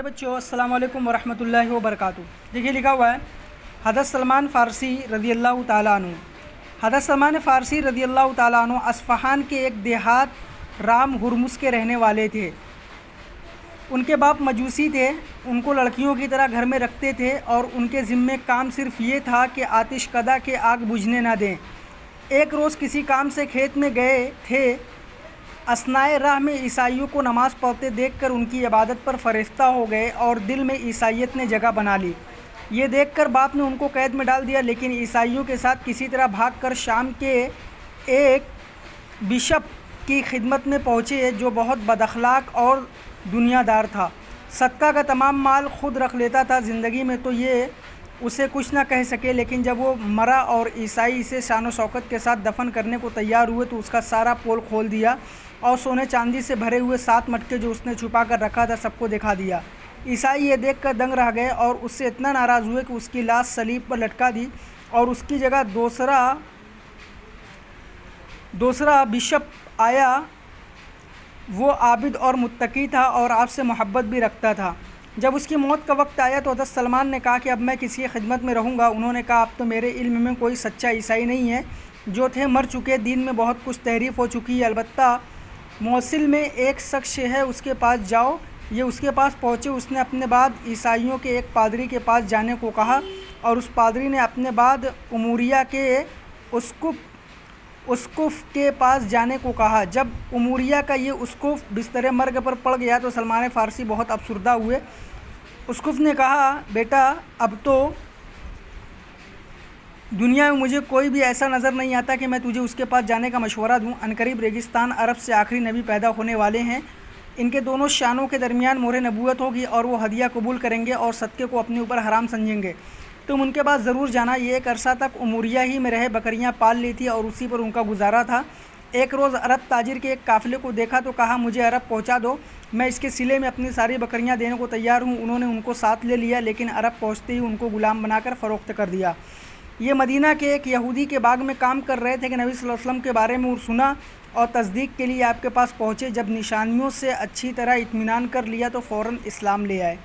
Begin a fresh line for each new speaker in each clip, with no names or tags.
بچوں السلام علیکم ورحمۃ اللہ وبرکاتہ۔ دیکھیے لکھا ہوا ہے حضرت سلمان فارسی رضی اللہ تعالیٰ عنہ۔ حضرت سلمان فارسی رضی اللہ تعالیٰ عنہ اصفہان کے ایک دیہات رام ہرمز کے رہنے والے تھے۔ ان کے باپ مجوسی تھے، ان کو لڑکیوں کی طرح گھر میں رکھتے تھے اور ان کے ذمے کام صرف یہ تھا کہ آتش کدہ کے آگ بجھنے نہ دیں۔ ایک روز کسی کام سے کھیت میں گئے تھے، اثنائے راہ میں عیسائیوں کو نماز پڑھتے دیکھ کر ان کی عبادت پر فرفتہ ہو گئے اور دل میں عیسائیت نے جگہ بنا لی۔ یہ دیکھ کر باپ نے ان کو قید میں ڈال دیا، لیکن عیسائیوں کے ساتھ کسی طرح بھاگ کر شام کے ایک بشپ کی خدمت میں پہنچے جو بہت بد اخلاق اور دنیا دار تھا۔ صدقہ کا تمام مال خود رکھ لیتا تھا۔ زندگی میں تو یہ اسے کچھ نہ کہہ سکے، لیکن جب وہ مرا اور عیسائی اسے شان و شوکت کے ساتھ دفن کرنے کو تیار ہوئے تو اس کا سارا پول کھول دیا اور سونے چاندی سے بھرے ہوئے 7 مٹکے جو اس نے چھپا کر رکھا تھا سب کو دکھا دیا۔ عیسائی یہ دیکھ کر دنگ رہ گئے اور اس سے اتنا ناراض ہوئے کہ اس کی لاش صلیب پر لٹکا دی اور اس کی جگہ دوسرا بشپ آیا۔ وہ عابد اور متقی تھا اور آپ سے محبت بھی رکھتا تھا۔ جب اس کی موت کا وقت آیا تو حضرت سلمان نے کہا کہ اب میں کسی کی خدمت میں رہوں گا۔ انہوں نے کہا اب تو میرے علم میں کوئی سچا عیسائی نہیں ہے، جو تھے مر چکے، دین میں بہت کچھ تحریف ہو چکی ہے، البتہ موصل میں ایک شخص ہے، اس کے پاس جاؤ۔ یہ اس کے پاس پہنچے، اس نے اپنے بعد عیسائیوں کے ایک پادری کے پاس جانے کو کہا اور اس پادری نے اپنے بعد اموریہ کے اسقف کے پاس جانے کو کہا۔ جب اموریہ کا یہ اسقف بستر مرگ پر پڑ گیا تو سلمان فارسی بہت افسردہ ہوئے۔ اسقف نے کہا بیٹا اب تو دنیا میں مجھے کوئی بھی ایسا نظر نہیں آتا کہ میں تجھے اس کے پاس جانے کا مشورہ دوں۔ عنقریب ریگستان عرب سے آخری نبی پیدا ہونے والے ہیں، ان کے دونوں شانوں کے درمیان مہر نبوت ہوگی اور وہ ہدیہ قبول کریں گے اور صدقے کو اپنے اوپر حرام سمجھیں گے۔ تم ان کے پاس ضرور جانا۔ یہ ایک عرصہ تک اموریہ ہی میں رہے، بکریاں پال لی تھی اور اسی پر ان کا گزارا تھا۔ ایک روز عرب تاجر کے ایک قافلے کو دیکھا تو کہا مجھے عرب پہنچا دو، میں اس کے صلے میں اپنی ساری بکریاں دینے کو تیار ہوں۔ انہوں نے ان کو ساتھ لے لیا، لیکن عرب پہنچتے ہی ان کو غلام بنا کر فروخت کر دیا۔ یہ مدینہ کے ایک یہودی کے باغ میں کام کر رہے تھے کہ نبی صلی اللہ علیہ وسلم کے بارے میں سنا اور تصدیق کے لیے آپ کے پاس پہنچے۔ جب نشانیوں سے اچھی طرح اطمینان کر لیا تو فوراً اسلام لے آئے۔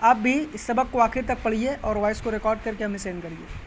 آپ بھی اس سبق کو آخر تک پڑھیے اور وائس کو ریکارڈ کر کے ہمیں سینڈ کریے۔